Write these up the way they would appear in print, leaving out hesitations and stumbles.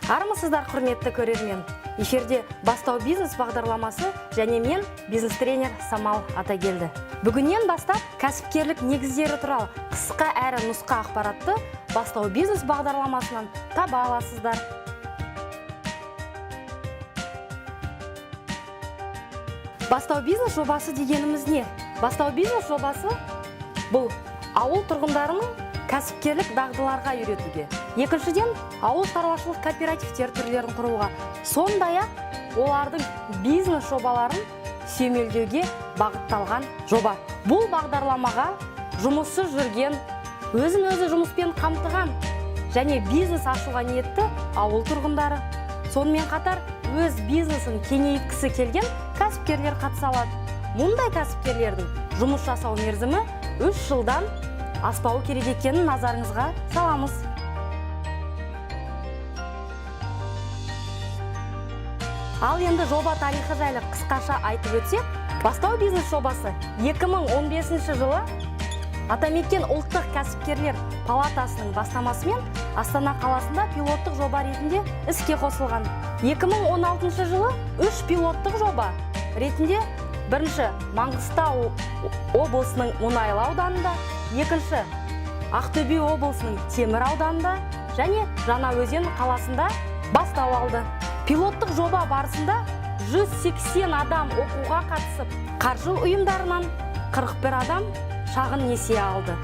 Армысыздар, құрметті көрермен. Эфирде бастау бизнес бағдарламасы және мен бизнес-тренер Самал Атагелді. Бүгіннен бастап кәсіпкерлік негіздері туралы қысқа әрі нұсқа ақпаратты бастау бизнес бағдарламасынан таба аласыздар. Бастау бизнес жобасы дегеніміз не? Бастау бизнес жобасы бұл ауыл тұрғындарының кәсіпкерлік дағдыларға үйретуге. Екіншіден, ауыл шаруашылық кооперативтер түрлерін құруға, сондай-ақ олардың бизнес жобаларын сүйемелдеуге бағытталған жоба. Бұл бағдарламаға жұмыссыз жүрген, өзін-өзі жұмыспен қамтыған және бизнес ашуға ниетті ауыл тұрғындары, сонымен қатар өз бизнесін кеңейткісі келген кәсіпкерлер қатыса алады. Мұндай кәсіпкерлердің жұмыс жасау мерзімі 3 жылдан аспауы керек екенін назарыңызға саламыз. Ал енді жоба тарихы жайлы қысқаша айтып өтсек, бастау бизнес жобасы 2015 жылы Атамекен ұлттық кәсіпкерлер палатасының бастамасымен Астана қаласында пилоттық жоба ретінде іске қосылған. 2016 жылы 3 пилоттық жоба ретінде бірінші Маңғыстау облысының Мұнайлы ауданында, екінші Ақтөбе облысының Темір ауданында және Жаңаөзен қаласында бастау алды. Пилоттық жоба барысында 180 адам оқуға қатысып, қаржы ұйымдарынан 41 адам шағын несие алды.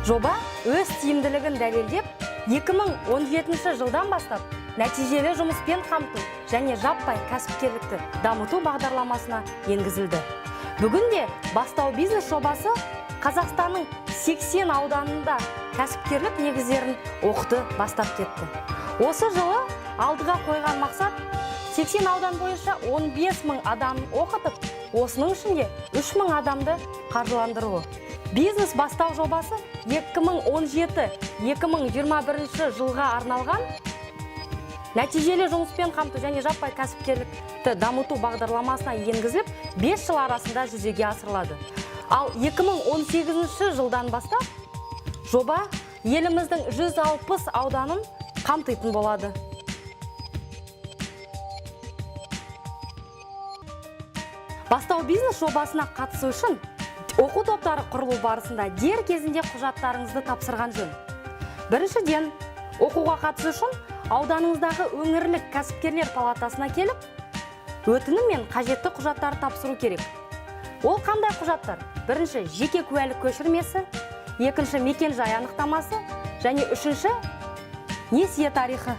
Жоба өз тиімділігін дәлелдеп, 2017 жылдан бастап нәтижелі жұмыспен қамту және жаппай кәсіпкерлікті дамыту бағдарламасына енгізілді. Бүгінде бастау бизнес жобасы Қазақстанның 80 ауданында кәсіпкерлік негіздерін оқыты бастап кетті. Осы жылы алдыға қойған мақсат 80 аудан бойынша 15 мың адам оқытып, осының ішінде 3 мың адамды қаржыландыруы. Бизнес бастау жобасы 2017-2021 жылға арналған нәтижелі жұмыспен қамту және жаппай кәсіпкерлікті дамыту бағдарламасына енгізіліп, 5 жыл арасында жүзеге асырылады. Ал 2018 жылдан бастап жоба еліміздің 160 ауданын қамтитын болады. Бастау бизнес жобасына қатысу үшін оқу топтары құрылу барысында дер кезінде құжаттарыңызды тапсырған жөн. Біріншіден, оқуға қатысу үшін ауданыңыздағы өңірлік кәсіпкерлер палатасына келіп, өтінім мен қажетті құжаттарды тапсыру керек. Ол қандай құжаттар? Бірінші, жеке куәлік көшірмесі, екінші, мекен-жай анықтамасы және үшінші, несие тарихы.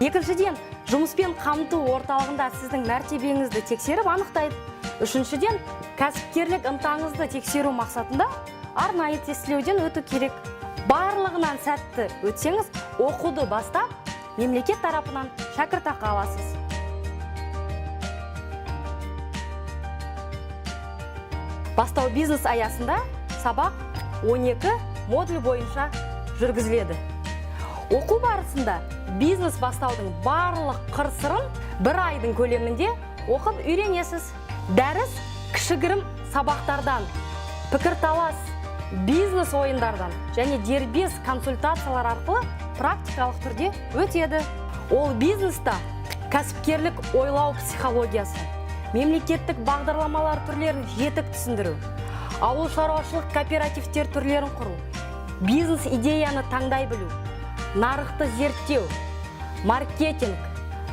Екіншіден, жұмыспен қамту орталығында сіздің мәртебеңізді тексеріп анықтайды. Үшіншіден, кәсіпкерлік ынтаңызды тексеру мақсатында арнайы тестілеуден өту керек. Барлығынан сәтті өтсеңіз, оқуды бастап, мемлекет тарапынан шәкіртақы аласыз. Бастау бизнес аясында сабақ 12 модуль бойынша жүргізіледі. Оқу барысында бизнес бастаудың барлық қыр-сырын 1 айдың көлемінде оқып үйренесіз. Дәріс кішігірім сабақтардан, пікірталас, бизнес ойындардан және дербес консультациялар арқылы практикалық түрде өтеді. Ол бизнеста кәсіпкерлік ойлау психологиясы, мемлекеттік бағдарламалар түрлерін жетік түсіндіру, ауыл шаруашылық кооперативтер түрлерін құру, бизнес идеяны таңдай білу, нарықты зерттеу, маркетинг,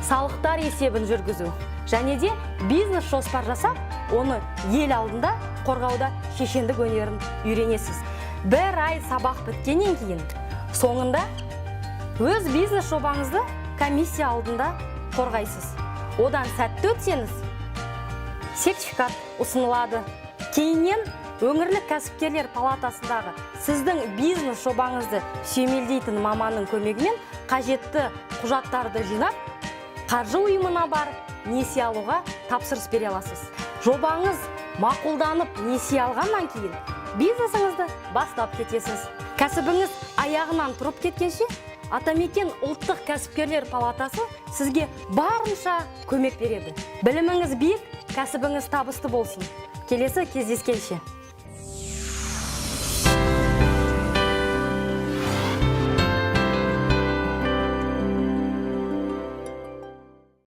салықтар есебін жүргізу және де бизнес жоспар жасап, оны ел алдында қорғауда шешендік өнерін үйренесіз. 1 ай сабақ біткеннен кейін, соңында өз бизнес жобаңызды комиссия алдында қорғайсыз. Одан сәтті өтсеңіз, сертификат ұсынылады. Кейіннен өңірлік кәсіпкерлер палатасындағы сіздің бизнес жобаңызды сүйемелдейтін маманның көмегімен қажетті құжаттарды жинап, қаржы ұйымына барып, несие алуға тапсырыс бере аласыз. Жобаңыз мақұлданып несие алғаннан кейін бизнесіңізді бастап кетесіз. Кәсібіңіз аяғынан тұрып кеткенше, Атамекен ұлттық кәсіпкерлер палатасы сізге барынша көмек береді. Біліміңіз биік, кәсібіңіз табысты болсын. Келесі кездескенше.